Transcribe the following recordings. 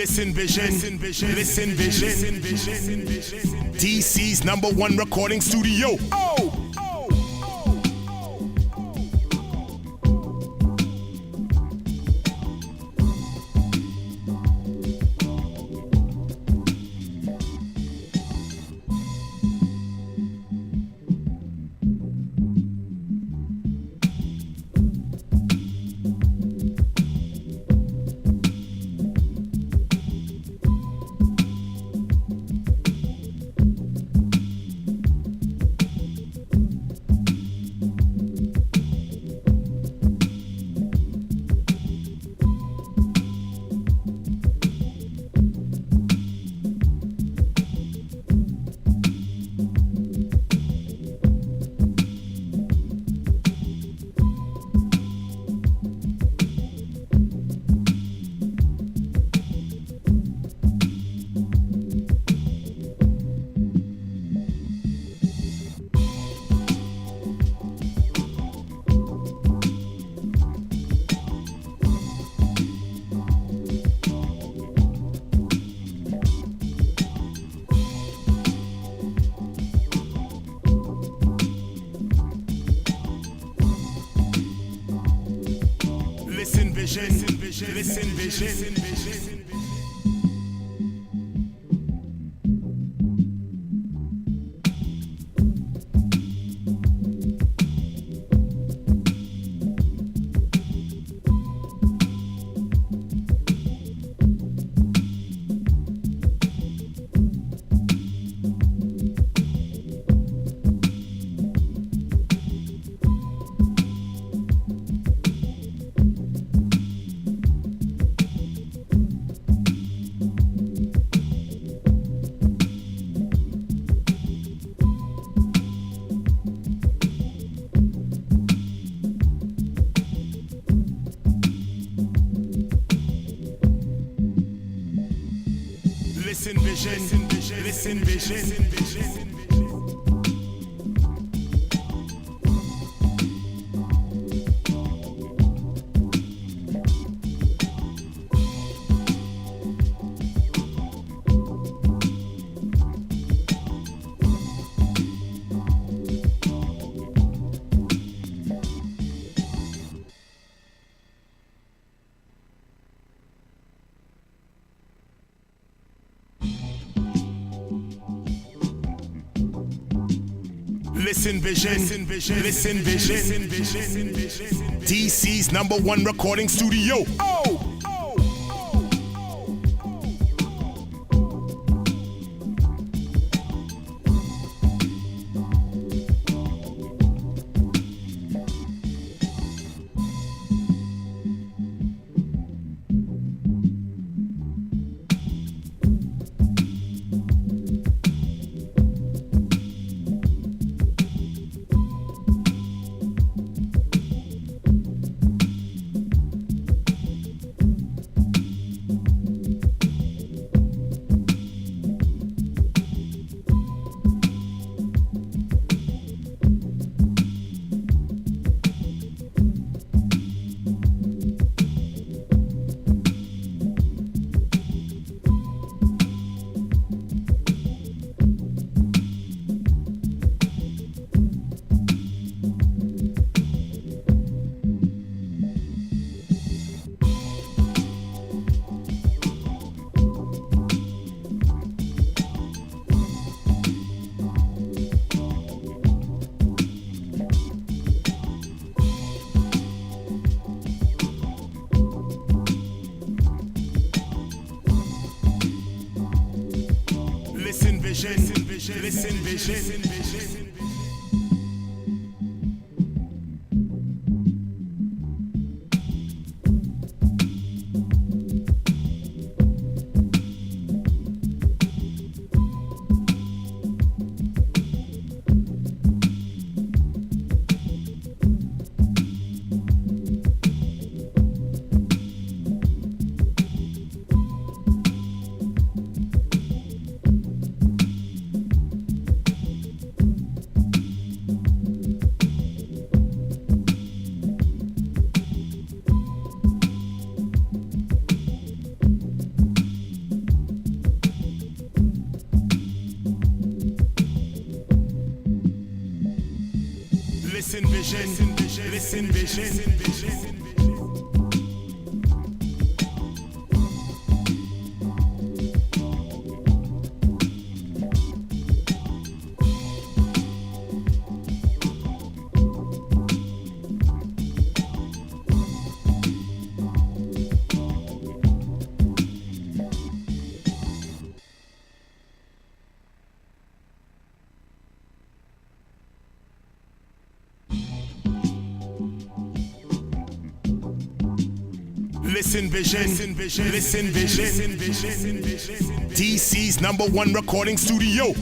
Listen Vision, Listen Vision, DC's #1 recording studio. Listen Vision, Listen Vision. Listen Vision, Listen Vision. Listen Vision, Listen Vision, DC's #1 recording studio. Listen Vision, Listen Vision. Listen vision, listen vision. Listen vision, listen vision. DC's #1 recording studio.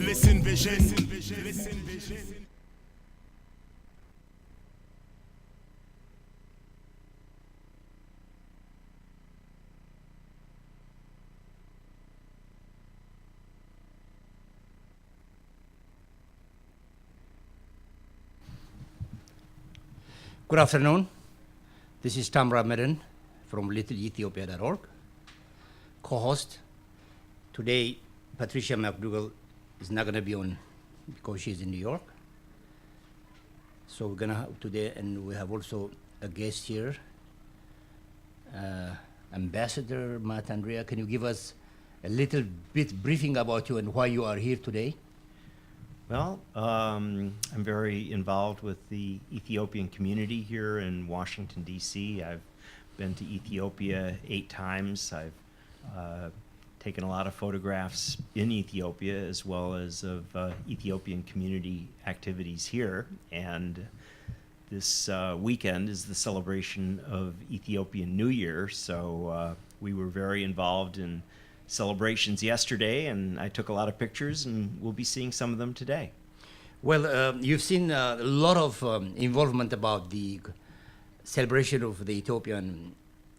Listen vision, listen vision. Good afternoon. This is Tamra Medin from littleethiopia.org. Co-host. Today, Patricia McDougall is not going to be on because she's in New York. So we're going to have today, and we have also a guest here, Ambassador Matt Andrea. Can you give us a little bit briefing about you and why you are here today? Well, I'm very involved with the Ethiopian community here in Washington, D.C. I've been to Ethiopia 8 times. I've taken a lot of photographs in Ethiopia as well as of Ethiopian community activities here. And this weekend is the celebration of Ethiopian New Year, so we were very involved in celebrations yesterday, and I took a lot of pictures, and we'll be seeing some of them today. Well, you've seen a lot of involvement about the celebration of the Ethiopian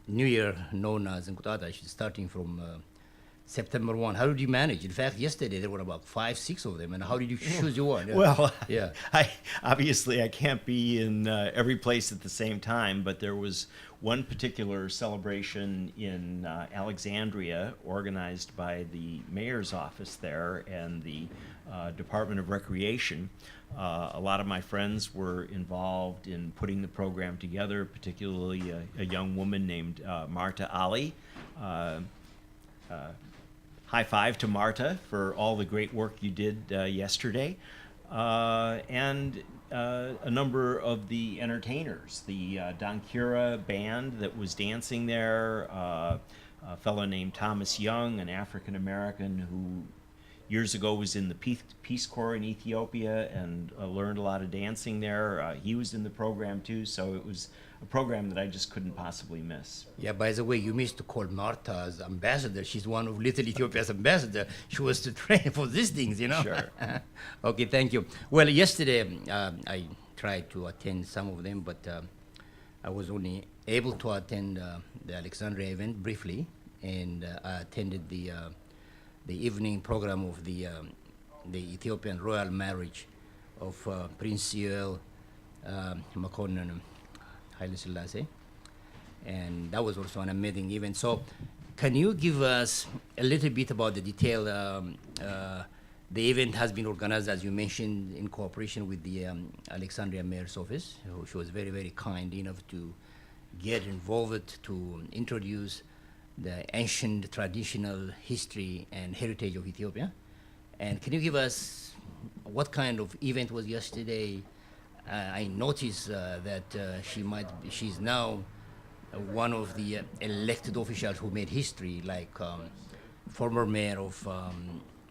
New Year, known as Enkutataash, starting from September 1. How did you manage? In fact, yesterday there were about 5, 6 of them, and how did you choose your one? Well, yeah. I can't be in every place at the same time, but there was one particular celebration in Alexandria organized by the mayor's office there and the Department of Recreation. A lot of my friends were involved in putting the program together, particularly a young woman named Marta Ali. High five to Marta for all the great work you did yesterday. And a number of the entertainers, the Dankira band that was dancing there, a fellow named Thomas Young, an African American who years ago was in the Peace Corps in Ethiopia and learned a lot of dancing there. He was in the program too, so it was a program that I just couldn't possibly miss. Yeah, by the way, you missed to call Marta as ambassador. She's one of Little Ethiopia's ambassador. She was to train for these things, you know? Sure. Okay, thank you. Well, yesterday I tried to attend some of them, but I was only able to attend the Alexandria event briefly, and I attended the evening program of the Ethiopian royal marriage of Prince Yoel Makonnen Haile Selassie, and that was also an amazing event. So can you give us a little bit about the detail? The event has been organized, as you mentioned, in cooperation with the Alexandria Mayor's Office, who she was very, very kind enough to get involved to introduce the ancient traditional history and heritage of Ethiopia. And can you give us what kind of event was yesterday? I noticed that she's now one of the elected officials who made history, like former mayor of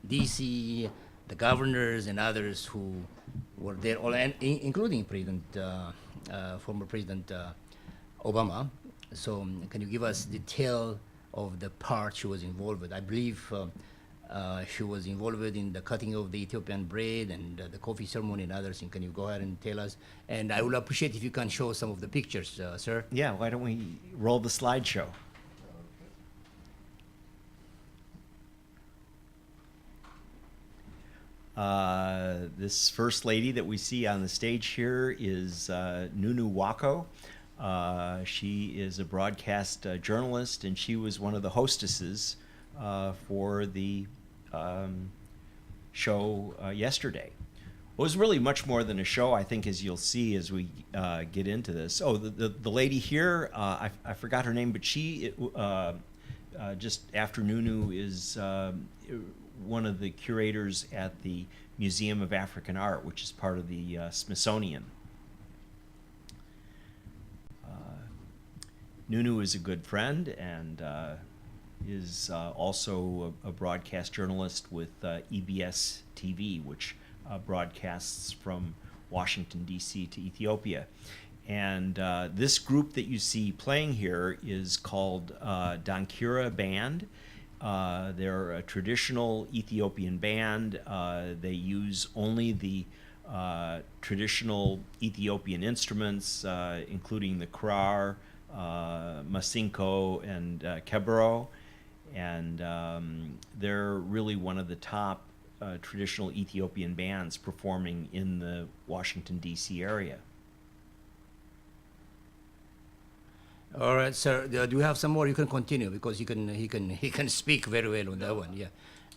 DC, the governors and others who were there, all, and including former President Obama. So can you give us detail of the part she was involved with? I believe she was involved in the cutting of the Ethiopian bread and the coffee ceremony and others. And can you go ahead and tell us? And I will appreciate if you can show some of the pictures, sir. Yeah, why don't we roll the slideshow? This first lady that we see on the stage here is Nunu Wako. She is a broadcast journalist, and she was one of the hostesses for the show yesterday. It was really much more than a show, I think, as you'll see as we get into this. Oh, the lady here, I forgot her name, but she, just after Nunu, is one of the curators at the Museum of African Art, which is part of the Smithsonian. Nunu is a good friend and is also a broadcast journalist with EBS TV, which broadcasts from Washington, D.C. to Ethiopia. And this group that you see playing here is called Dankira Band. They're a traditional Ethiopian band. They use only the traditional Ethiopian instruments, including the krar, masinko, and kebro. And they're really one of the top traditional Ethiopian bands performing in the Washington, D.C. area. All right, sir. Do you have some more? You can continue because he can speak very well on that one. Yeah,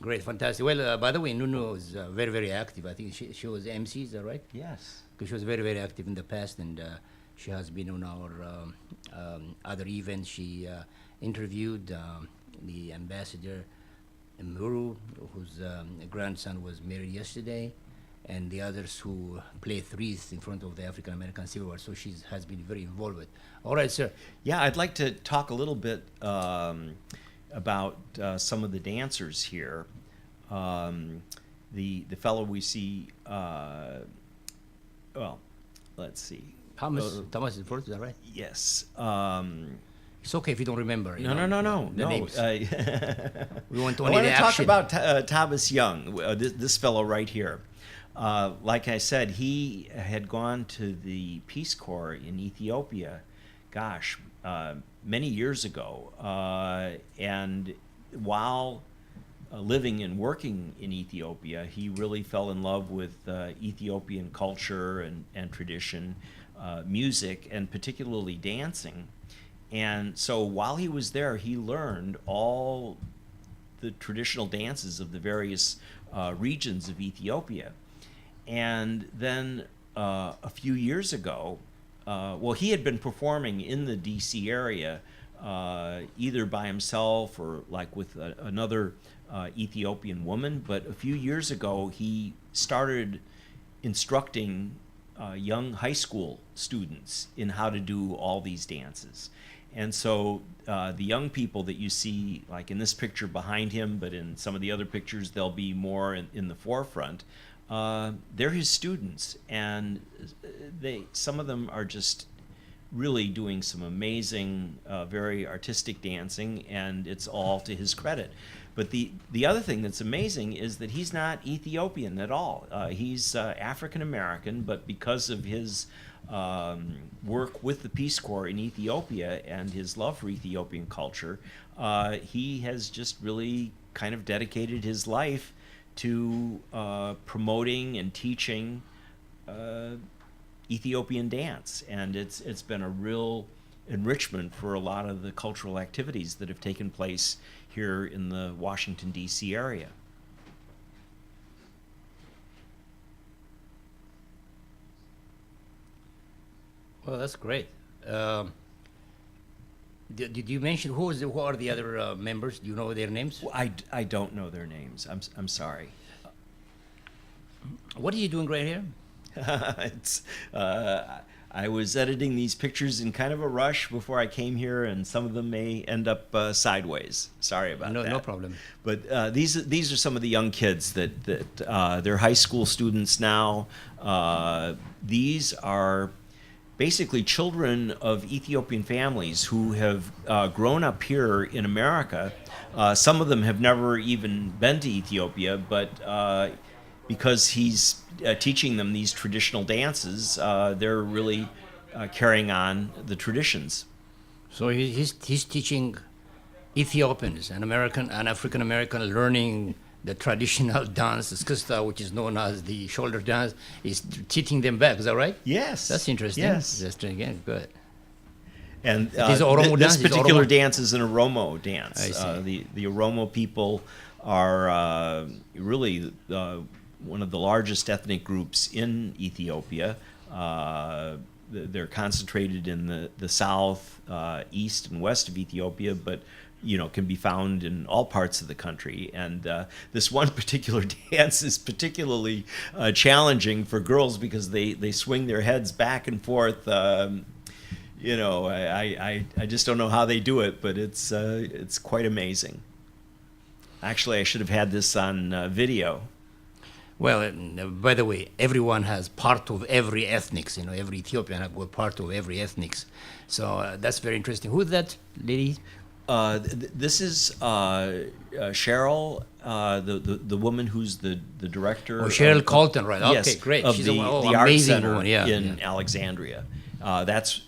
great, fantastic. Well, by the way, Nunu is very, very active. I think she was MC, is that right? Yes. Because she was very, very active in the past, and she has been on our other events. She interviewed the ambassador Muru, whose grandson was married yesterday, and the others who play threes in front of the African American Civil War. So she has been very involved with. All right, sir. Yeah, I'd like to talk a little bit about some of the dancers here. The fellow we see, well, let's see. Thomas is first, is that right? Yes. It's okay if you don't remember. No. Names. We want I only want the to talk action. about Thomas Young, this fellow right here. Like I said, he had gone to the Peace Corps in Ethiopia, many years ago. And while living and working in Ethiopia, he really fell in love with Ethiopian culture and tradition, music, and particularly dancing. And so while he was there, he learned all the traditional dances of the various regions of Ethiopia. And then a few years ago, he had been performing in the DC area, either by himself or like with another Ethiopian woman. But a few years ago, he started instructing young high school students in how to do all these dances. And so the young people that you see, like in this picture behind him, but in some of the other pictures, they'll be more in the forefront. They're his students, and some of them are just really doing some amazing, very artistic dancing, and it's all to his credit. But the other thing that's amazing is that he's not Ethiopian at all. He's African American, but because of his work with the Peace Corps in Ethiopia and his love for Ethiopian culture, he has just really kind of dedicated his life to promoting and teaching Ethiopian dance, and it's been a real enrichment for a lot of the cultural activities that have taken place here in the Washington, D.C. area. Well, that's great. Did you mention who are the other members? Do you know their names? Well, I don't know their names. I'm sorry. What are you doing right here? It's I was editing these pictures in kind of a rush before I came here, and some of them may end up sideways. Sorry about that. No problem. But these are some of the young kids that they're high school students now. These are basically children of Ethiopian families who have grown up here in America. Some of them have never even been to Ethiopia, but because he's teaching them these traditional dances, they're really carrying on the traditions. So he's teaching Ethiopians and African American learning the traditional dance, skista, which is known as the shoulder dance. He's teaching them back. Is that right? Yes. That's interesting. Yes. That's again good. And Is Oromo this dance? Is particular Oromo- dance is an Oromo dance. I see. The Oromo people are really one of the largest ethnic groups in Ethiopia. They're concentrated in the south, east, and west of Ethiopia, but can be found in all parts of the country. And this one particular dance is particularly challenging for girls because they swing their heads back and forth. I just don't know how they do it, but it's quite amazing. Actually, I should have had this on video. Well, by the way, everyone has part of every ethnics. Every Ethiopian has a part of every ethnics. So that's very interesting. Who's that lady? This is Cheryl, the woman who's the director. Oh, Cheryl of- Colton, right? Yes, Okay, great. Of She's the Art amazing Center woman. Yeah, in yeah. Alexandria. That's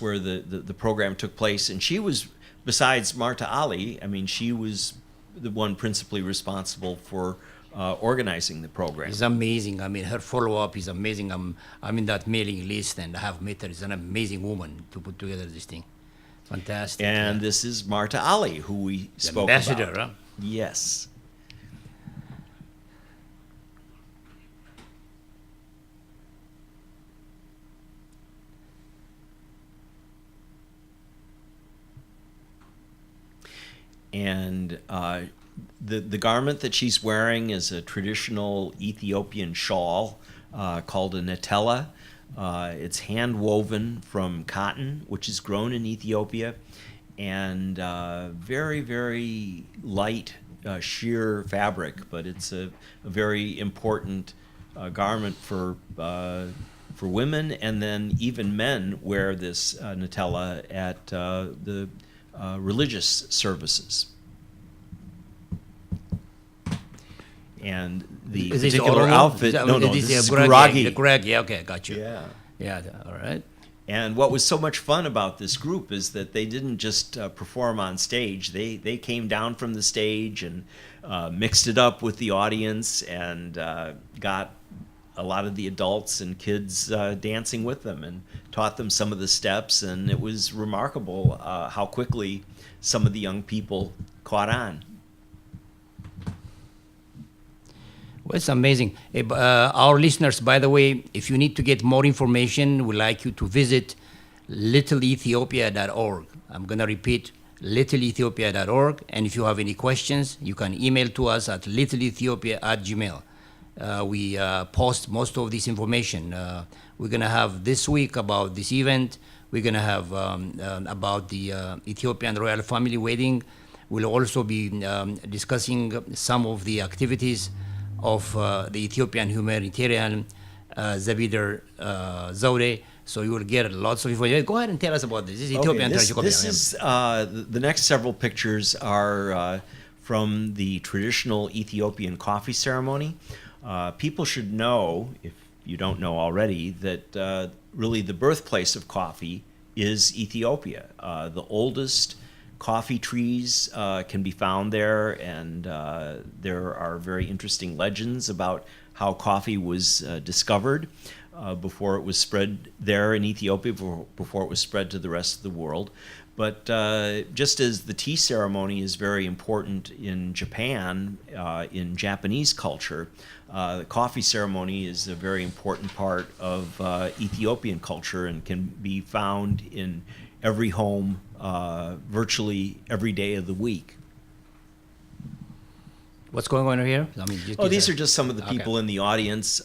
where the program took place, and she was, besides Marta Ali, she was the one principally responsible for organizing the program. It's amazing. Her follow-up is amazing. I'm in that mailing list, and I have met her. She's an amazing woman to put together this thing. Fantastic. And yeah. this is Marta Ali, who we The spoke ambassador, about. huh? Yes. And the garment that she's wearing is a traditional Ethiopian shawl called a netela. It's hand woven from cotton, which is grown in Ethiopia, and very, very light sheer fabric, but it's a very important garment for women, and then even men wear this netela at the religious services. And the Is this particular Oromo? outfit, this is Guragi. The Guragi, okay, got you. Yeah. Yeah, all right. And what was so much fun about this group is that they didn't just perform on stage. They came down from the stage and mixed it up with the audience and got a lot of the adults and kids dancing with them and taught them some of the steps. And it was remarkable how quickly some of the young people caught on. Well, it's amazing. Our listeners, by the way, if you need to get more information, we'd like you to visit littleethiopia.org. I'm going to repeat, littleethiopia.org. And if you have any questions, you can email to us at littleethiopia@gmail. We post most of this information. We're going to have this week about this event. We're going to have about the Ethiopian royal family wedding. We'll also be discussing some of the activities of the Ethiopian humanitarian Zabidar Zaude. So you will get lots of information. Go ahead and tell us about this. This is Ethiopian this Tragicopia. is the next several pictures are from the traditional Ethiopian coffee ceremony. People should know, if you don't know already, that really the birthplace of coffee is Ethiopia. The oldest coffee trees can be found there, and there are very interesting legends about how coffee was discovered. before it was spread there in Ethiopia, before it was spread to the rest of the world. But just as the tea ceremony is very important in Japan, in Japanese culture, the coffee ceremony is a very important part of Ethiopian culture and can be found in every home virtually every day of the week. What's going on here? I mean, These are just some of the people Okay. in the audience.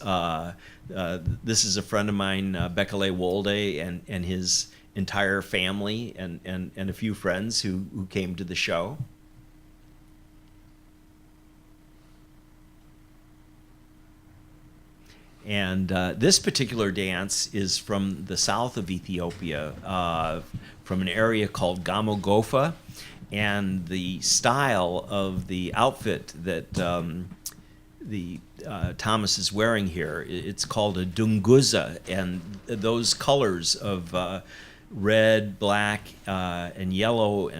This is a friend of mine, Bekele Wolde, and his entire family, and a few friends who came to the show. And this particular dance is from the south of Ethiopia, from an area called Gamogofa. And the style of the outfit that Thomas is wearing here, it's called a dunguza. And those colors of red, black, and yellow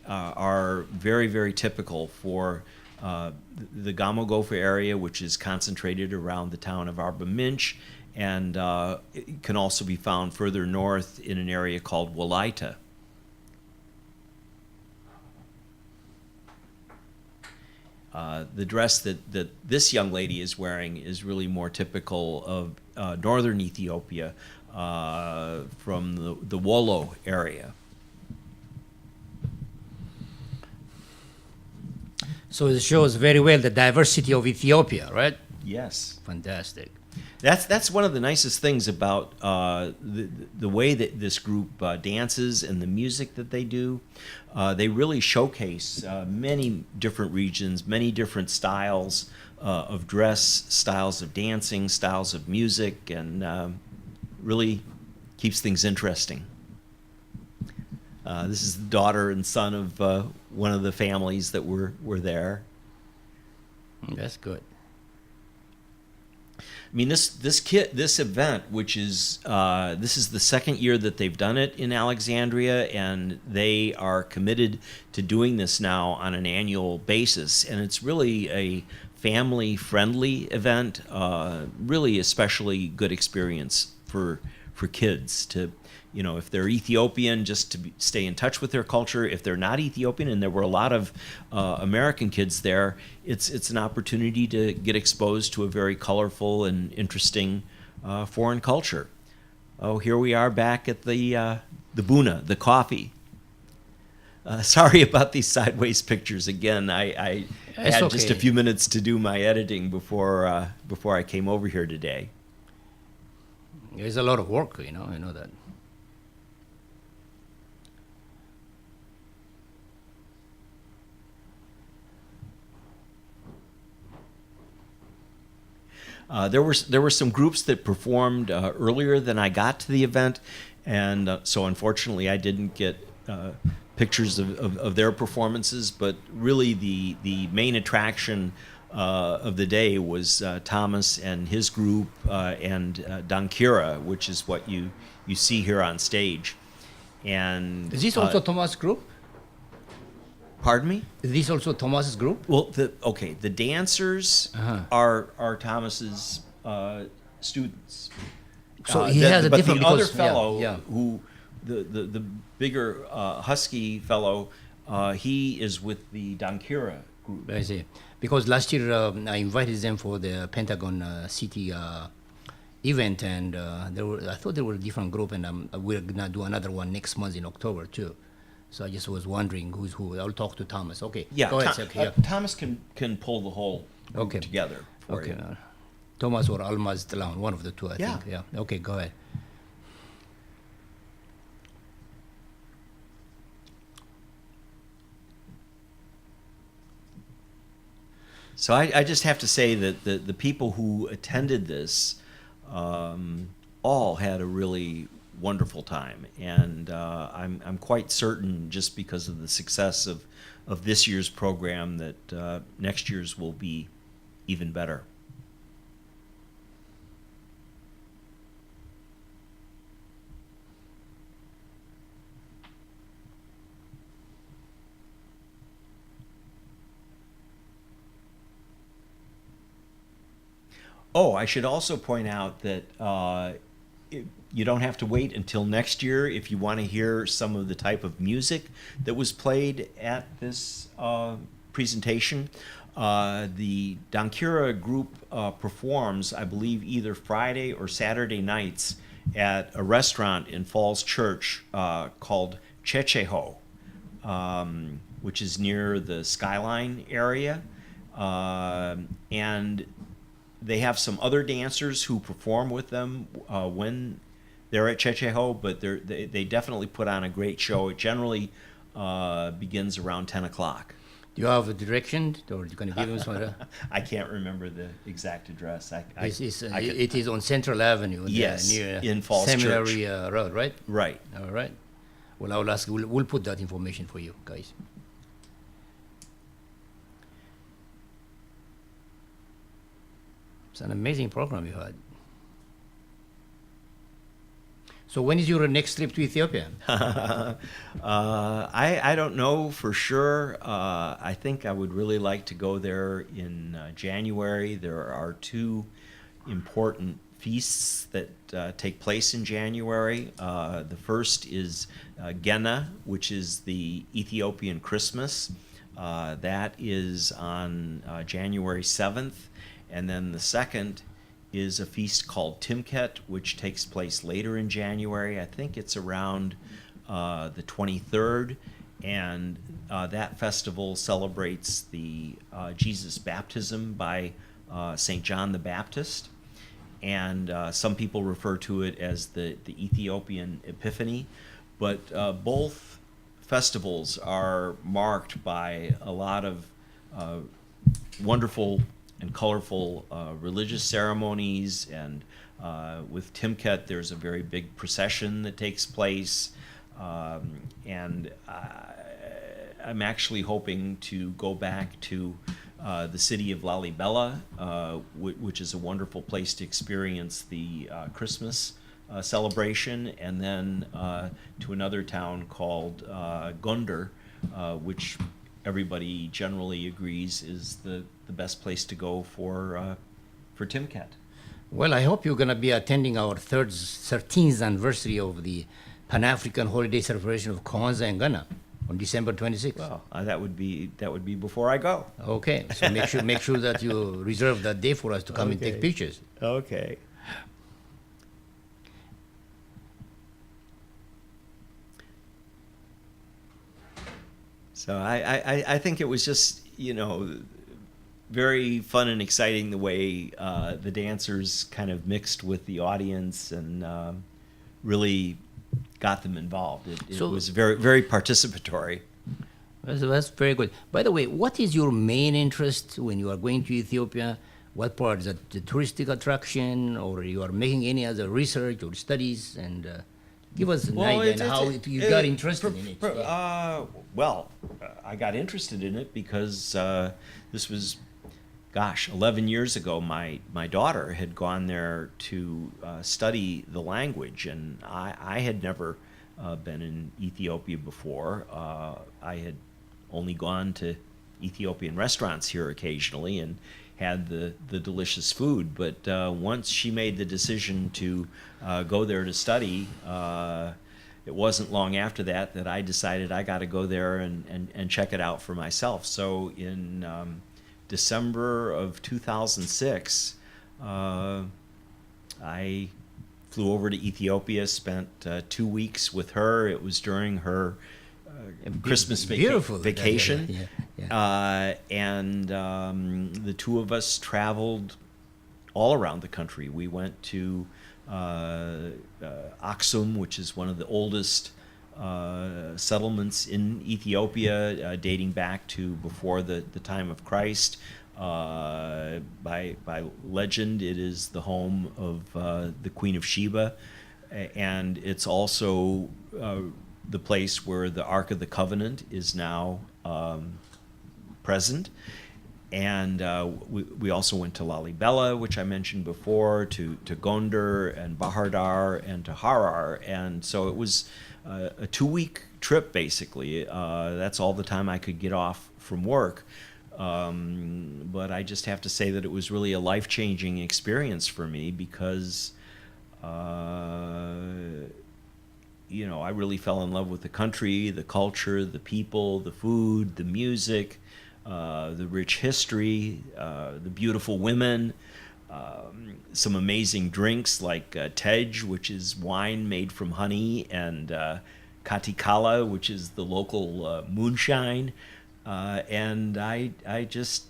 are very, very typical for the Gamogofa area, which is concentrated around the town of Arba Minch, and it can also be found further north in an area called Walaita. The dress that this young lady is wearing is really more typical of northern Ethiopia, from the Wollo area. So it shows very well the diversity of Ethiopia, right? Yes. Fantastic. That's one of the nicest things about the way that this group dances and the music that they do. They really showcase many different regions, many different styles of dress, styles of dancing, styles of music, and really keeps things interesting. This is the daughter and son of one of the families that were there. That's good. I mean, this event, which is this is the second year that they've done it in Alexandria, and they are committed to doing this now on an annual basis. And it's really a family-friendly event, really especially good experience for kids to, if they're Ethiopian, just to stay in touch with their culture. If they're not Ethiopian, and there were a lot of American kids there, it's an opportunity to get exposed to a very colorful and interesting foreign culture. Oh, here we are back at the Buna, the coffee. Sorry about these sideways pictures again. I It's had just a okay. few minutes to do my editing before I came over here today. There's a lot of work, I know that. There were some groups that performed earlier than I got to the event, and so unfortunately I didn't get pictures of their performances. But really, the main attraction of the day was Thomas and his group and Dankira, which is what you see here on stage. And Is this also Thomas' group? pardon me? Is this also Thomas's group? Well, the dancers are Thomas's students. So he has a but different the other because- yeah, fellow yeah. who the bigger husky fellow, he is with the Dankira group. I see. Because last year I invited them for the Pentagon City event, and I thought there were a different group, and we're gonna do another one next month in October too. So I just was wondering who's who. I'll talk to Thomas. Okay. Yeah, Go ahead. Okay. Yeah. Thomas can pull the whole group Okay. together for Okay. you. Thomas or Almaz Talan, one of the two, I Yeah. think. Yeah. Okay. Go ahead. So I just have to say that the people who attended this all had a really wonderful time, and I'm quite certain, just because of the success of this year's program, that next year's will be even better. Oh, I should also point out that you don't have to wait until next year if you want to hear some of the type of music that was played at this presentation. The Dankira group performs, I believe, either Friday or Saturday nights at a restaurant in Falls Church called Checheho, which is near the Skyline area. And they have some other dancers who perform with them when they're at Checheho, but they definitely put on a great show. It generally begins around 10 o'clock. Do you have a direction, or are you going to give them some? I can't remember the exact address. It is on Central Avenue. Yes, near in Falls Seminary Church. Road, right? Right. All right. Well, I'll ask. We'll put that information for you guys. It's an amazing program you had. So when is your next trip to Ethiopia? I don't know for sure. I think I would really like to go there in January. There are two important feasts that take place in January. The first is Gena, which is the Ethiopian Christmas. That is on January 7th. And then the second is a feast called Timket, which takes place later in January. I think it's around the 23rd. And that festival celebrates the Jesus baptism by St. John the Baptist. And some people refer to it as the Ethiopian Epiphany. But both festivals are marked by a lot of wonderful and colorful religious ceremonies, and with Timket there's a very big procession that takes place, and I'm actually hoping to go back to the city of Lalibela, which is a wonderful place to experience the Christmas celebration, and then to another town called Gondar, which everybody generally agrees is the best place to go for Timket. Well, I hope you're going to be attending our 13th anniversary of the Pan-African holiday celebration of Kwanzaa in Ghana on December 26th. Well, that would be before I go. Okay, so make sure that you reserve that day for us to come and take pictures. Okay. So I think it was just, very fun and exciting the way the dancers kind of mixed with the audience and really got them involved. It was very, very participatory. That's very good. By the way, what is your main interest when you are going to Ethiopia? What part is it? The touristic attraction, or you are making any other research or studies? And give us an idea on how you got interested in it. I got interested in it because this was, 11 years ago. My daughter had gone there to study the language, and I had never been in Ethiopia before. I had only gone to Ethiopian restaurants here occasionally and had the delicious food. But once she made the decision to go there to study, it wasn't long after that I decided I got to go there and check it out for myself. So in December of 2006, I flew over to Ethiopia, spent 2 weeks with her. It was during her Christmas vacation. Yeah. And the two of us traveled all around the country. We went to Aksum, which is one of the oldest settlements in Ethiopia, dating back to before the time of Christ. By legend, it is the home of the Queen of Sheba, and it's also the place where the Ark of the Covenant is now present. And we also went to Lalibela, which I mentioned before, to Gondar and Bahardar and to Harar. And so it was a 2-week trip, basically. That's all the time I could get off from work. but I just have to say that it was really a life-changing experience for me because, I really fell in love with the country, the culture, the people, the food, the music, the rich history, the beautiful women, some amazing drinks like tej, which is wine made from honey, and katikala, which is the local moonshine. And I just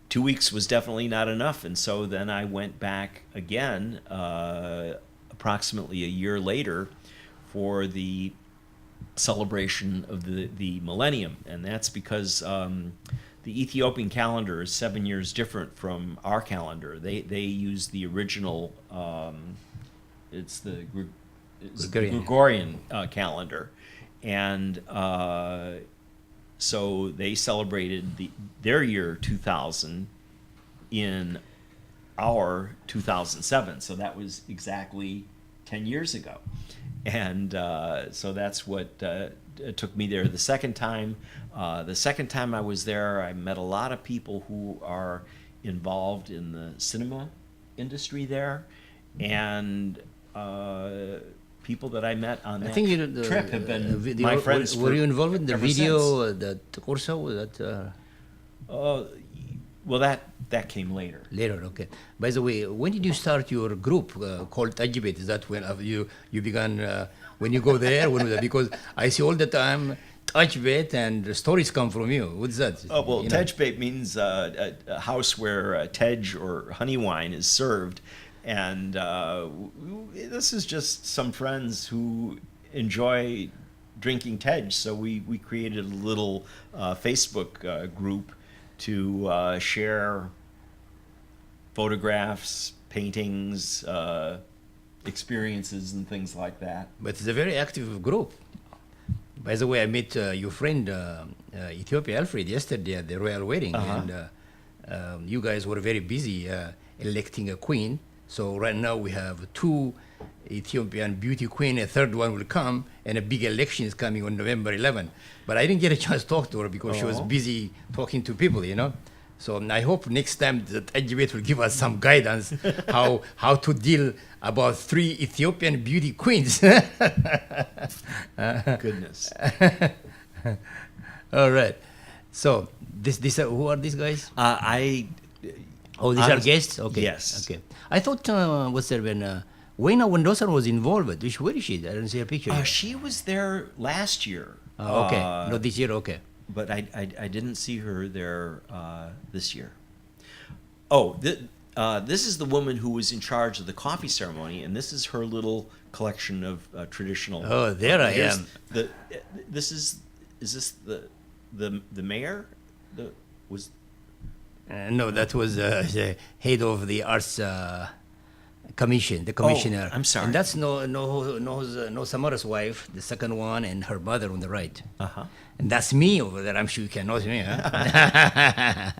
2 weeks was definitely not enough, and so then I went back again approximately a year later for the celebration of the millennium, and that's because the Ethiopian calendar is 7 years different from our calendar. They use the original, it's the Gregorian calendar, and so they celebrated their year 2000 in our 2007. So that was exactly 10 years ago. And so that's what took me there the second time. The second time I was there, I met a lot of people who are involved in the cinema industry there. And people that I met on that trip have been my friends. Were you involved in the ever video since. that also that? Well, that came later. Later, okay. By the way, when did you start your group called Tajibet? Is that when you began, when you go there? When was that? Because I see all the time Tajibet and the stories come from you. What's that? Oh, well, Tajibet means a house where tej or honey wine is served. And this is just some friends who enjoy drinking tej. So we created a little Facebook group to share photographs, paintings, experiences, and things like that. But it's a very active group. By the way, I met your friend Ethiopia Alfred yesterday at the royal wedding, and you guys were very busy electing a queen. So right now we have 2 Ethiopian beauty queen, a third one will come, and a big election is coming on November 11. But I didn't get a chance to talk to her because she was busy talking to people, So I hope next time that Ajibet will give us some guidance how to deal about 3 Ethiopian beauty queens. Goodness. All right. So who are these guys? Oh, these are guests? Okay. Yes. Okay. I thought, what's there when Wayna Wendosa was involved. Where is she? I didn't see a picture. She was there last year. Oh, okay. No, this year, okay. But I didn't see her there this year. Oh, this is the woman who was in charge of the coffee ceremony, and this is her little collection of traditional. Oh, there I am. Is this the mayor? No, that was the head of the arts commission, the commissioner. Oh, I'm sorry. And that's no Samara's wife, the second one, and her mother on the right. Uh-huh. And that's me over there. I'm sure you can notice me, huh?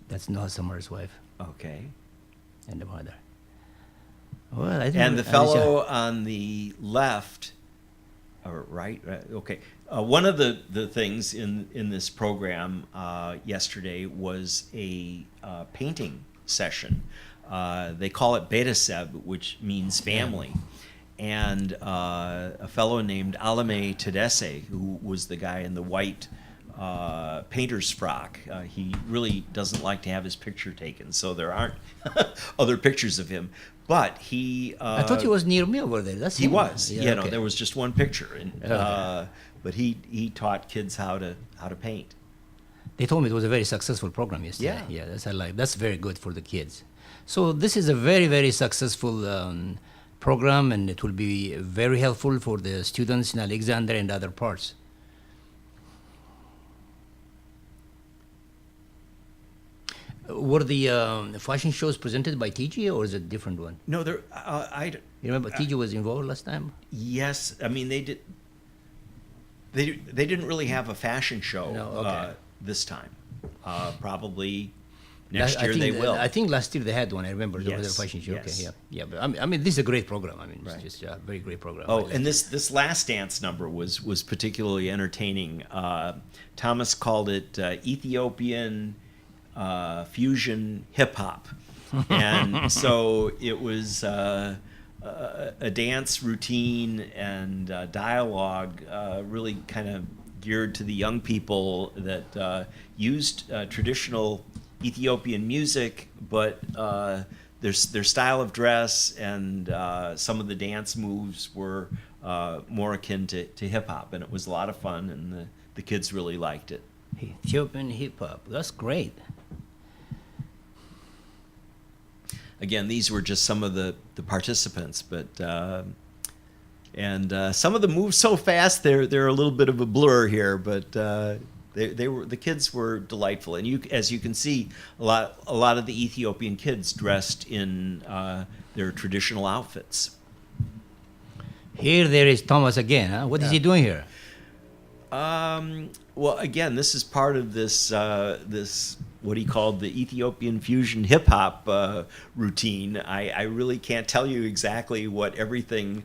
That's Noah Samara's wife. Okay. And the mother. Well, I think. And the fellow on the left, or right? Okay. One of the things in this program yesterday was a painting session. They call it Betaseb, which means family. And a fellow named Alame Tedesse, who was the guy in the white painter's frock, he really doesn't like to have his picture taken, so there aren't other pictures of him. But he... I thought he was near me over there. That's he him. was. Yeah, No, there was just one picture. And, but he taught kids how to paint. They told me it was a very successful program yesterday. Yeah. That's very good for the kids. So this is a very, very successful program, and it will be very helpful for the students in Alexandria and other parts. Were the fashion shows presented by TG, or is it a different one? No, there. You remember TG was involved last time? Yes, I mean they did. They didn't really have a fashion show No, okay. this time. Probably next I year think they will. I think last year they had one. I remember there was Yes, a fashion show. yes. Okay, yeah. But I mean, this is a great program. I mean, Right. it's just a very great program. Oh, and this last dance number was particularly entertaining. Thomas called it Ethiopian fusion hip hop, and so it was a dance routine and dialogue, really kind of geared to the young people that used traditional Ethiopian music, but their style of dress and some of the dance moves were more akin to hip hop, and it was a lot of fun, and the kids really liked it. Ethiopian hip hop. That's great. Again, these were just some of the participants, but some of them move so fast they're a little bit of a blur here, but the kids were delightful, and as you can see, a lot of the Ethiopian kids dressed in their traditional outfits. Here there is Thomas again. Huh? What is he doing here? Well, again, this is part of this what he called the Ethiopian fusion hip hop routine. I really can't tell you exactly what everything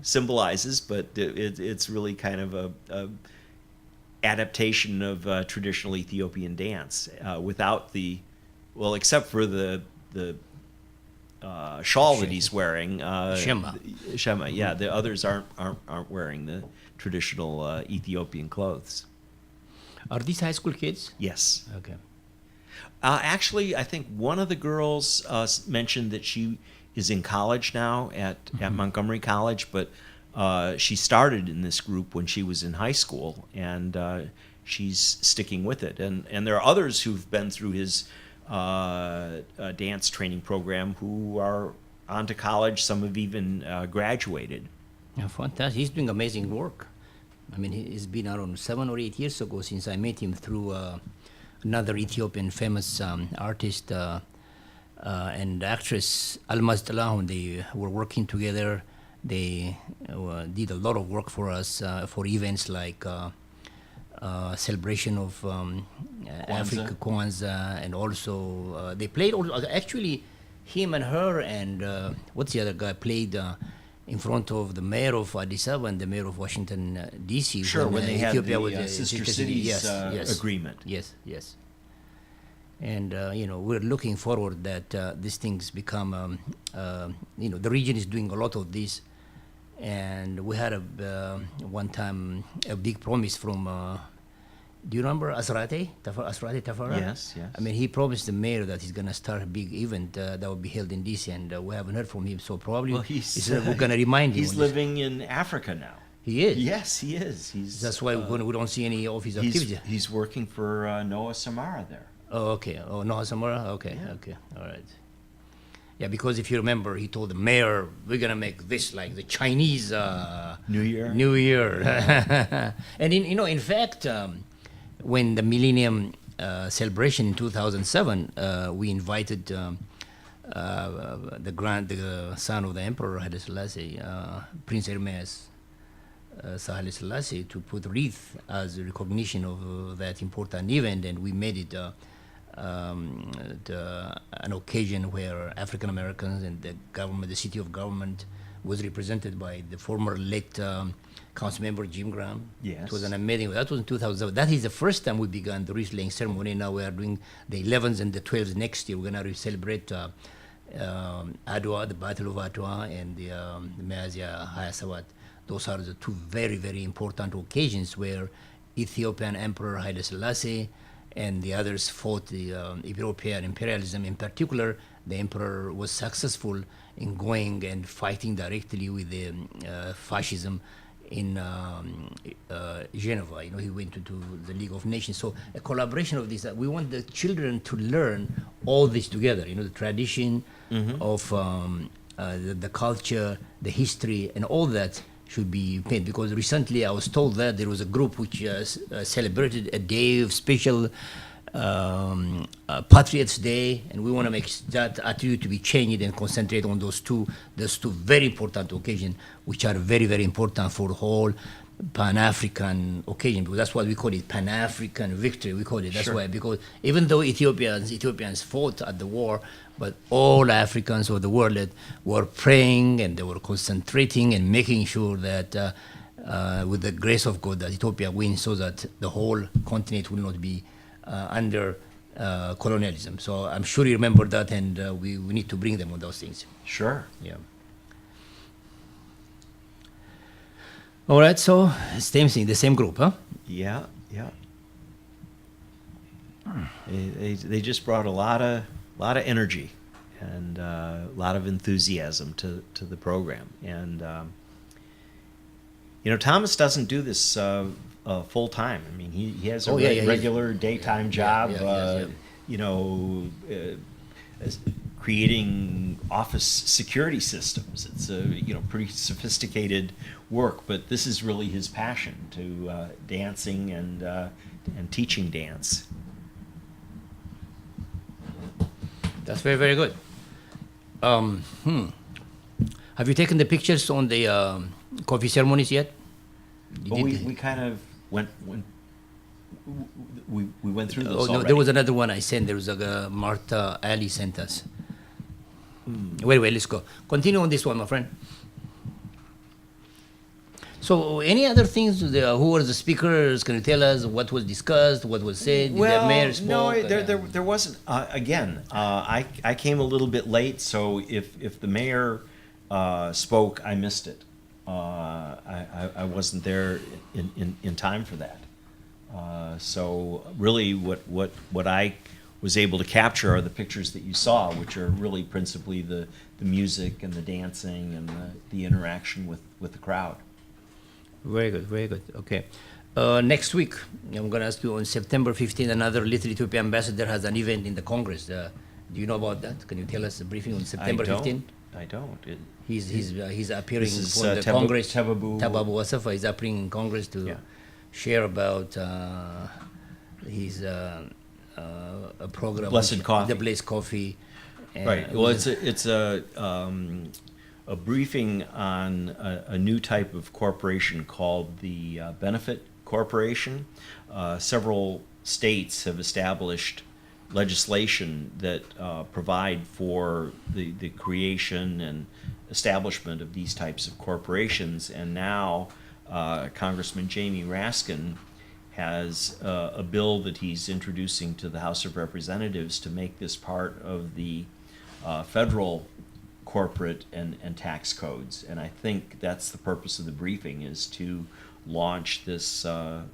symbolizes, but it's really kind of a adaptation of traditional Ethiopian dance without except for the shawl that he's wearing. Shema, yeah. The others aren't wearing the traditional Ethiopian clothes. Are these high school kids? Yes. Okay. Actually, I think one of the girls mentioned that she is in college now at Montgomery College, but she started in this group when she was in high school, and she's sticking with it. And there are others who've been through his dance training program who are on to college. Some have even graduated. Yeah, fantastic. He's doing amazing work. I mean, it's been around 7 or 8 years ago since I met him through another Ethiopian famous artist and actress, Almaz Talahun. They were working together. They did a lot of work for us for events like celebration of Africa Kwanzaa, and also they played. Actually, him and her and what's the other guy played in front of the mayor of Addis Ababa and the mayor of Washington D.C. Sure, when they had Ethiopia the was Sister Cities agreement. Yes. And we're looking forward that these things become. The region is doing a lot of this, and we had one time a big promise from. Do you remember Asrate Tafara? Yes. I mean, he promised the mayor that he's going to start a big event that will be held in DC, and we haven't heard from him. So probably we're going to remind him. He's living in Africa now. He is? Yes, he is. That's why we don't see any of his activity. He's working for Noah Samara there. Oh, okay. Oh, Noah Samara? Okay, yeah. Okay, all right. Yeah, because if you remember, he told the mayor, we're going to make this like the Chinese New Year. And in fact, when the Millennium celebration in 2007, we invited the son of the Emperor Haile Selassie, Prince Hermes Haile Selassie, to put wreath as a recognition of that important event, and we made it an occasion where African Americans and the government, the city of government, was represented by the former late council member Jim Graham. Yes. It was an amazing. That was in 2007. That is the first time we began the wreath laying ceremony. Now we are doing the 11th and the 12th next year. We're going to celebrate Adwa, the Battle of Adwa, and the Meazia Hayasawat. Those are the two very, very important occasions where Ethiopian Emperor Haile Selassie and the others fought the European imperialism. In particular, the emperor was successful in going and fighting directly with the fascism in Geneva. He went to the League of Nations. So a collaboration of this. We want the children to learn all this together. The tradition of the culture, the history, and all that should be paid. Because recently I was told that there was a group which celebrated a day of special Patriots Day, and we want to make that attitude to be changed and concentrate on those two very important occasions, which are very, very important for the whole Pan-African occasion, because that's what we call it, Pan-African victory. We call it. That's Sure. why, because even though Ethiopians fought at the war, but all Africans of the world that were praying and they were concentrating and making sure that, with the grace of God, that Ethiopia wins, so that the whole continent will not be under colonialism. So I'm sure you remember that, and we need to bring them on those things. Sure. Yeah. All right, so same thing, the same group, huh? Yeah, yeah. They just brought a lot of energy and a lot of enthusiasm to the program. And Thomas doesn't do this full time. I mean, he has a Oh, yeah, yeah, he's- regular daytime job. yeah. Creating office security systems. It's pretty sophisticated work, but this is really his passion to dancing and teaching dance. That's very, very good. Have you taken the pictures on the coffee ceremonies yet? Well, we kind of went through those Oh, no, already. there was another one I sent. There was Martha Ali sent us. Wait, let's go. Continue on this one, my friend. So, any other things? Who were the speakers? Can you tell us what was discussed, what was said? Did the mayor spoke? No, there wasn't. I came a little bit late, so if the mayor spoke, I missed it. I wasn't there in time for that. So really, what I was able to capture are the pictures that you saw, which are really principally the music and the dancing and the interaction with the crowd. Very good, very good. Okay. Next week, I'm going to ask you on September 15th, another Little Ethiopia ambassador has an event in the Congress. Do you know about that? Can you tell us a briefing on September 15th? I don't. He's appearing This is, for the Tabu- Congress. Tababu- Tababu Wasafa is appearing in Congress to Yeah. share about his a program. Blessed Coffee. The Blessed Coffee. And Right. Well, it's a briefing on a new type of corporation called the Benefit Corporation. Several states have established legislation that provide for the creation and establishment of these types of corporations, and now Congressman Jamie Raskin has a bill that he's introducing to the House of Representatives to make this part of the federal corporate and tax codes. And I think that's the purpose of the briefing, is to launch this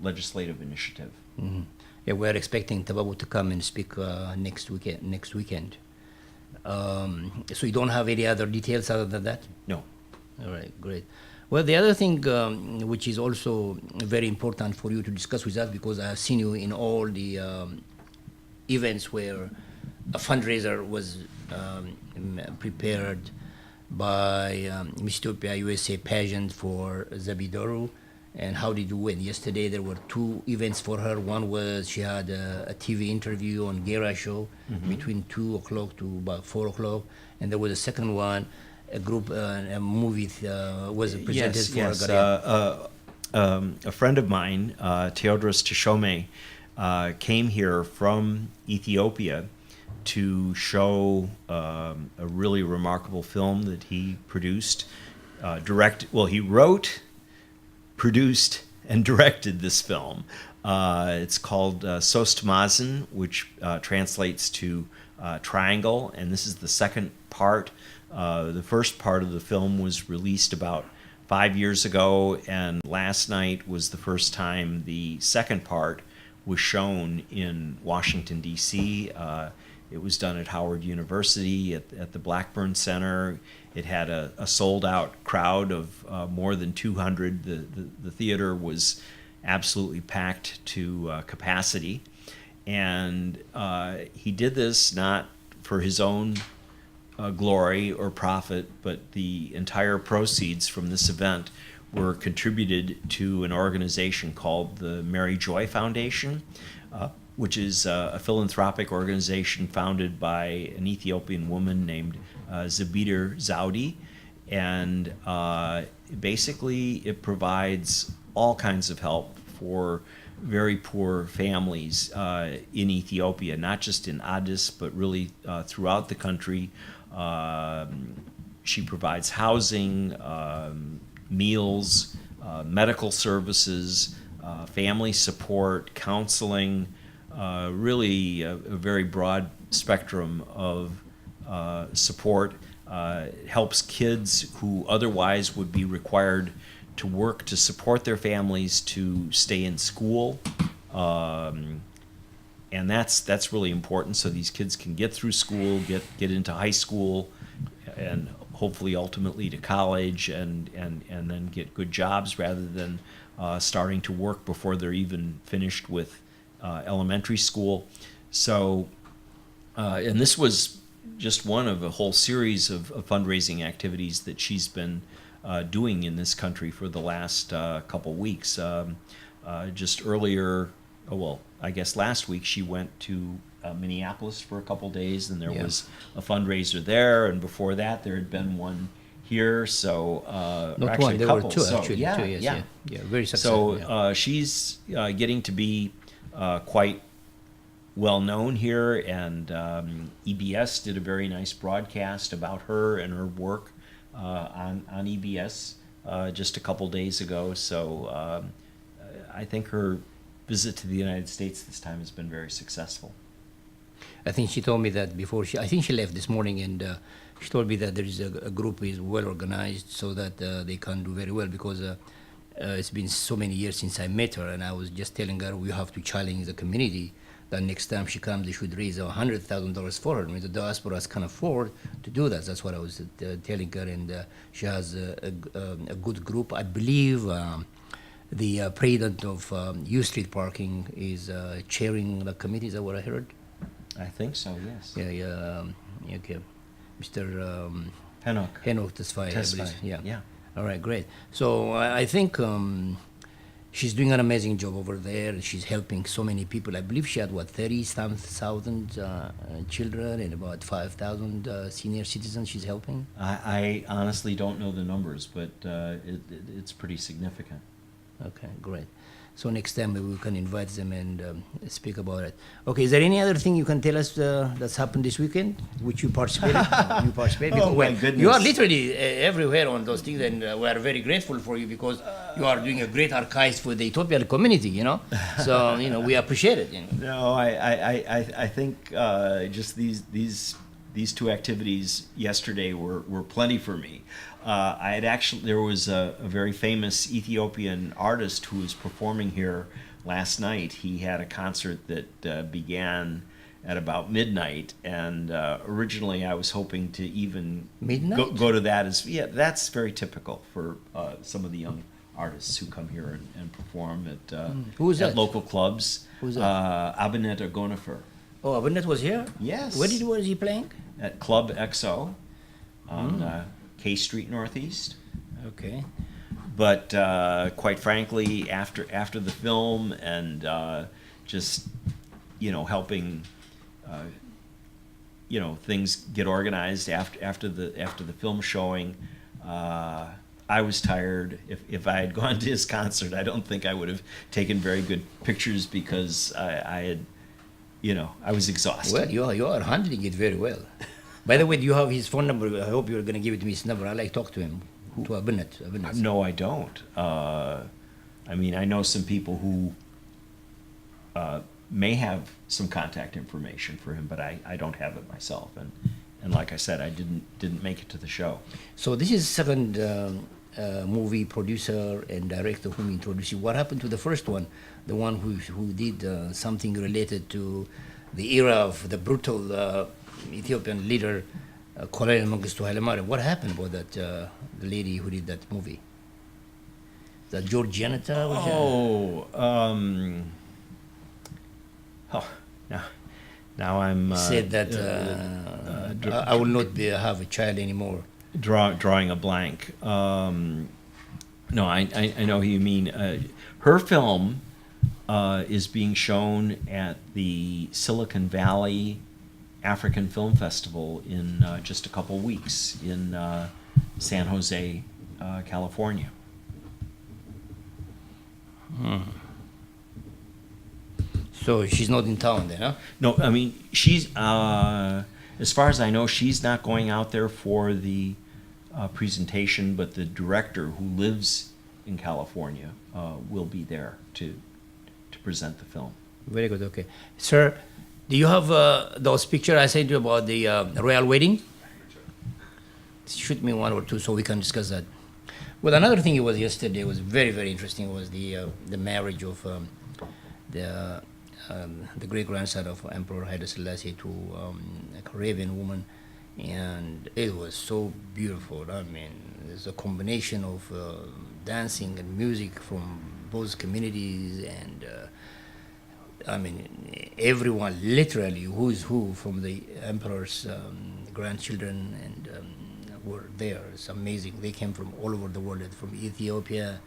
legislative initiative. Mhm. Yeah, we're expecting Tababu to come and speak next weekend. So you don't have any other details other than that? No. All right, great. Well, the other thing which is also very important for you to discuss with us, because I have seen you in all the events where a fundraiser was prepared by Miss Ethiopia USA pageant for Zabidoru. And how did you win? Yesterday there were two events for her. One was she had a TV interview on Gera show between 2 o'clock to about 4 o'clock. And there was a second one, a group, a movie was presented for Garia. A friend of mine, Theodros Tishome, came here from Ethiopia to show a really remarkable film that he produced. He wrote, produced, and directed this film. It's called Sostmazen, which translates to triangle, and this is the second part. The first part of the film was released about 5 years ago, and last night was the first time the second part was shown in Washington, D.C. It was done at Howard University at the Blackburn Center. It had a sold-out crowd of more than 200. The theater was absolutely packed to capacity. And he did this not for his own glory or profit, but the entire proceeds from this event were contributed to an organization called the Mary Joy Foundation, which is a philanthropic organization founded by an Ethiopian woman named Zabir Zaudi. And basically it provides all kinds of help for very poor families in Ethiopia, not just in Addis, but really throughout the country. She provides housing, meals, medical services, family support, counseling, really a very broad spectrum of support. Helps kids who otherwise would be required to work to support their families to stay in school. And that's really important, so these kids can get through school, get into high school, and hopefully ultimately to college, and then get good jobs rather than starting to work before they're even finished with elementary school. So, and this was just one of a whole series of fundraising activities that she's been doing in this country for the last couple weeks. Just earlier, I guess last week, she went to Minneapolis for a couple days, and there was a fundraiser there, and before that there had been one here. So Not actually one, a there couple. were two, So, actually. yeah, 2 years, yeah. very successful. So she's getting to be quite well known here, and EBS did a very nice broadcast about her and her work on EBS just a couple days ago. So I think her visit to the United States this time has been very successful. I think she told me that before I think she left this morning, and she told me that there is a group is well organized so that they can do very well, because it's been so many years since I met her, and I was just telling her we have to challenge the community that next time she comes they should raise $100,000 for her. I mean, the diasporas can afford to do that. That's what I was telling her, and she has a good group. I believe the president of U Street Parking is chairing the committee. Is that what I heard? I think so, yes. Yeah, okay. Mr. Henok. Henok Tesfaye, I believe. Yeah. All right, great. So I think she's doing an amazing job over there. She's helping so many people. I believe she had, 30,000 children and about 5,000 senior citizens she's helping? I honestly don't know the numbers, but it's pretty significant. Okay, great. So next time maybe we can invite them and speak about it. Okay, is there any other thing you can tell us that's happened this weekend, which you participated? You participated? Oh, my Well, goodness. you are literally everywhere on those things, and we are very grateful for you because you are doing a great archives for the Ethiopian community, So, we appreciate it, No, I think just these two activities yesterday were plenty for me. There was a very famous Ethiopian artist who was performing here last night. He had a concert that began at about midnight, and originally I was hoping to even Midnight? go to that. That's very typical for some of the young artists who come here and perform Who's at that? local clubs. Who's that? Abenet Ogonefer Oh, Abindet was here? Yes. Where was he playing? at Club XO on K Street Northeast. Okay. But quite frankly, after the film and just helping things get organized after the film showing, I was tired. If I had gone to his concert, I don't think I would have taken very good pictures because I had, I was exhausted. Well, you are handling it very well. By the way, do you have his phone number? I hope you're going to give it to me, his number. I like to talk to him, to Abindet. No, I don't. I know some people who may have some contact information for him, but I don't have it myself. And like I said, I didn't make it to the show. So this is second movie producer and director whom introduced you. What happened to the first one, the one who did something related to the era of the brutal Ethiopian leader, Colonel Mengistu Haile-Mariam? What happened about that, the lady who did that movie? That George Janata? Now I'm said that I will not have a child anymore. Drawing a blank. No, I know who you mean. Her film is being shown at the Silicon Valley African Film Festival in just a couple weeks in San Jose, California. So she's not in town then, huh? No, I mean, she's, as far as I know, she's not going out there for the presentation, but the director who lives in California will be there to present the film. Very good, okay. Sir, do you have those pictures I sent you about the royal wedding? Shoot me one or two so we can discuss that. Well, another thing it was yesterday was very, very interesting was the marriage of the great-grandson of Emperor Haile Selassie to a Caribbean woman, and it was so beautiful. I mean, there's a combination of dancing and music from both communities, and I mean, everyone, literally, who's who from the emperor's grandchildren and were there. It's amazing. They came from all over the world, from Ethiopia.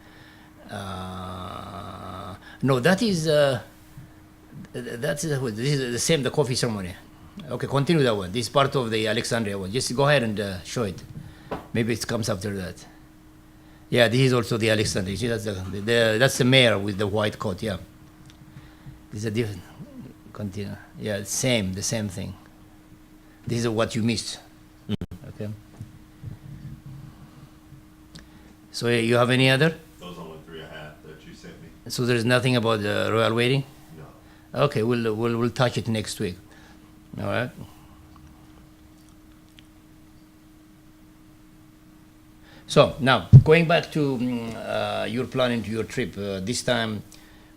No, that is this is the same, the coffee ceremony. Okay, continue that one. This is part of the Alexandria one. Just go ahead and show it. Maybe it comes after that. Yeah, this is also the Alexandria. See, that's the mayor with the white coat. Yeah. This is a different. Continue. Yeah, the same thing. This is what you missed. Okay. So you have any other? Those are the three I had that you sent me. So there's nothing about the royal wedding? No. Okay, we'll touch it next week. All right. So now going back to your planning to your trip. This time,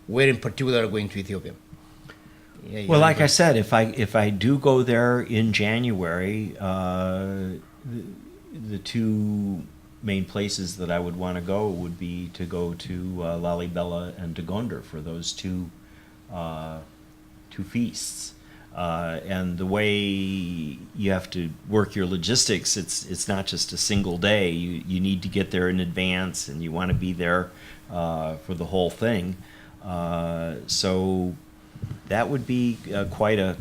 where in particular are you going to Ethiopia? Yeah, Well, like I said, if I do go there in January, the two main places that I would want to go would be to go to Lalibela and to Gondar for those two feasts. And the way you have to work your logistics, it's not just a single day. You need to get there in advance, and you want to be there for the whole thing. So that would be quite a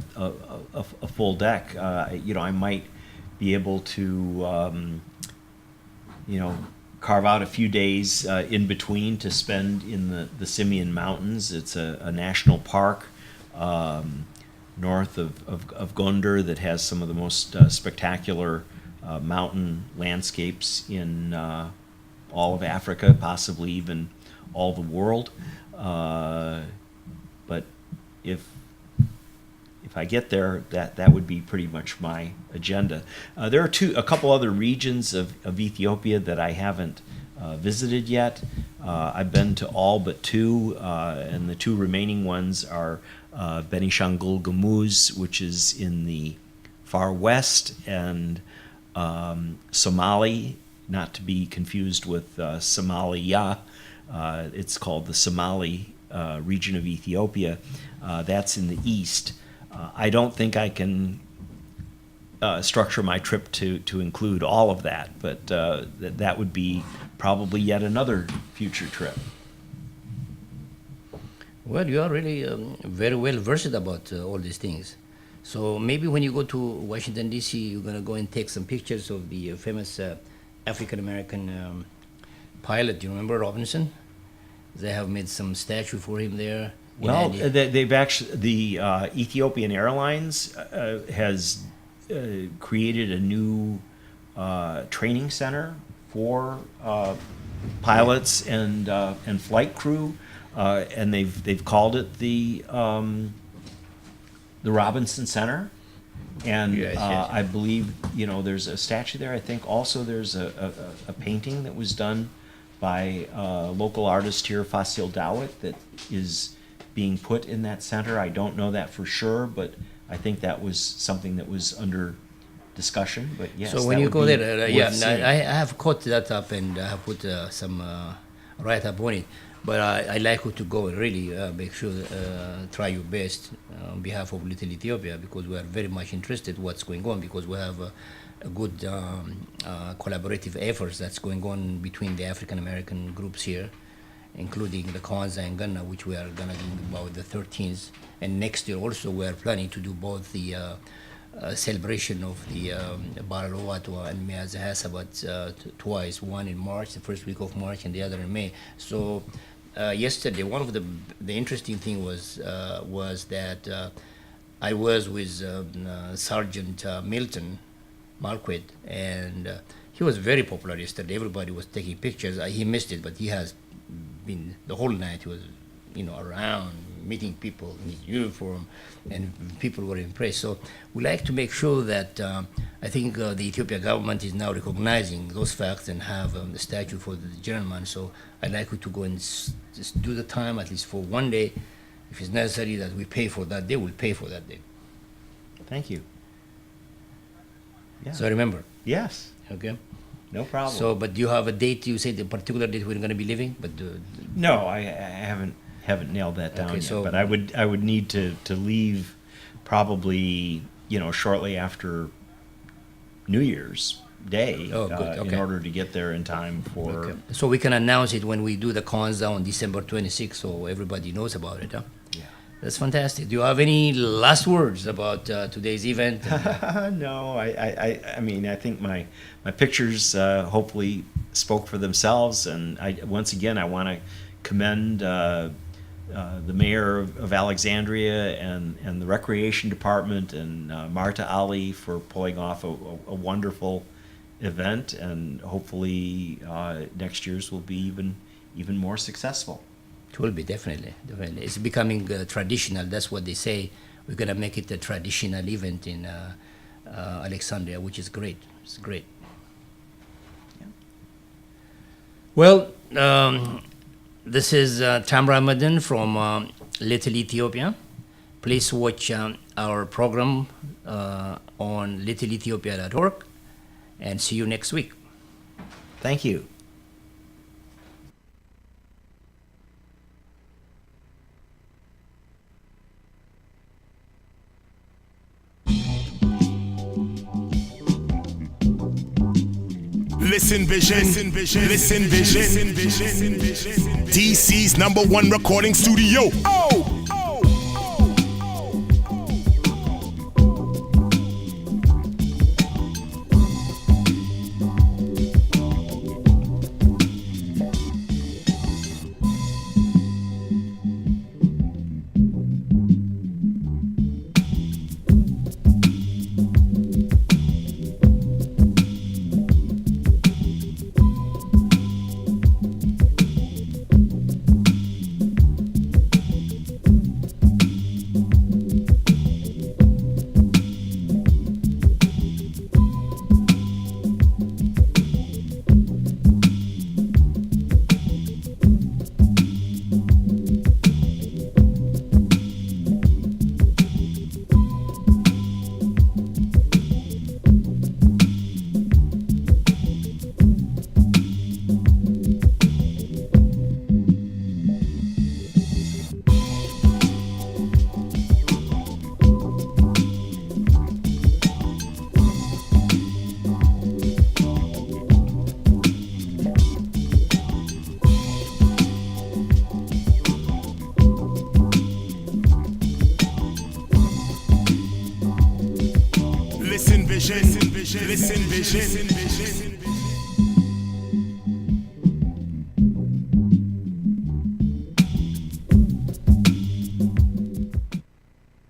full deck. I might be able to carve out a few days in between to spend in the Simien Mountains. It's a national park north of Gondar that has some of the most spectacular mountain landscapes in all of Africa, possibly even all the world. But if I get there, that would be pretty much my agenda. There are a couple other regions of Ethiopia that I haven't visited yet. I've been to all but two, and the two remaining ones are Benishangul Gumuz, which is in the far west, and Somali, not to be confused with Somalia. It's called the Somali region of Ethiopia. That's in the east. I don't think I can structure my trip to include all of that, but that would be probably yet another future trip. Well, you are really very well versed about all these things. So maybe when you go to Washington, D.C., you're going to go and take some pictures of the famous African-American pilot. Do you remember Robinson? They have made some statue for him there. Well, they've actually, the Ethiopian Airlines has created a new training center for pilots and flight crew, and they've called it the Robinson Center. And Yes. I believe there's a statue there. I think also there's a painting that was done by a local artist here, Fasil Dawit, that is being put in that center. I don't know that for sure, but I think that was something that was under discussion. But yes. So when that you would go be there, worth yeah, seeing. I have caught that up and I have put some write-up on it. But I like you to go and really make sure, try your best on behalf of Little Ethiopia, because we are very much interested what's going on, because we have a good collaborative efforts that's going on between the African American groups here, including the Kwanzaa and Ghana, which we are going to do about the 13th. And next year also we are planning to do both the celebration of the Baralowatwa and Meazahasabat twice, one in March, the first week of March, and the other in May. So yesterday, one of the interesting thing was that I was with Sergeant Milton Marquette, and he was very popular yesterday. Everybody was taking pictures. He missed it, but he has been the whole night. He was, around meeting people in his uniform, and people were impressed. So we like to make sure that I think the Ethiopia government is now recognizing those facts and have the statue for the gentleman. So I'd like you to go and just do the time at least for one day. If it's necessary that we pay for that day, we'll pay for that day. Thank you. Yeah. So remember, Yes, okay? no problem. So, but do you have a date? You said the particular date we're going to be leaving, but No, I haven't nailed that down Okay, yet. so- But I would need to leave probably shortly after New Year's Day Oh, good, in okay. order to get there in time for. okay. So we can announce it when we do the Kwanzaa on December 26th, so everybody knows about it, huh? Yeah. That's fantastic. Do you have any last words about today's event? No, I mean, I think my pictures hopefully spoke for themselves, and once again I want to commend the mayor of Alexandria and the recreation department and Marta Ali for pulling off a wonderful event, and hopefully next year's will be even more successful. It will be, definitely. It's becoming traditional. That's what they say. We're going to make it a traditional event in Alexandria, which is great. It's great. Yeah. Well, this is Tam Ramadan from Little Ethiopia. Please watch our program on littleethiopia.org, and see you next week. Thank you. Listen Vision, listen Vision, DC's #1 recording studio. Listen Vision, listen Vision.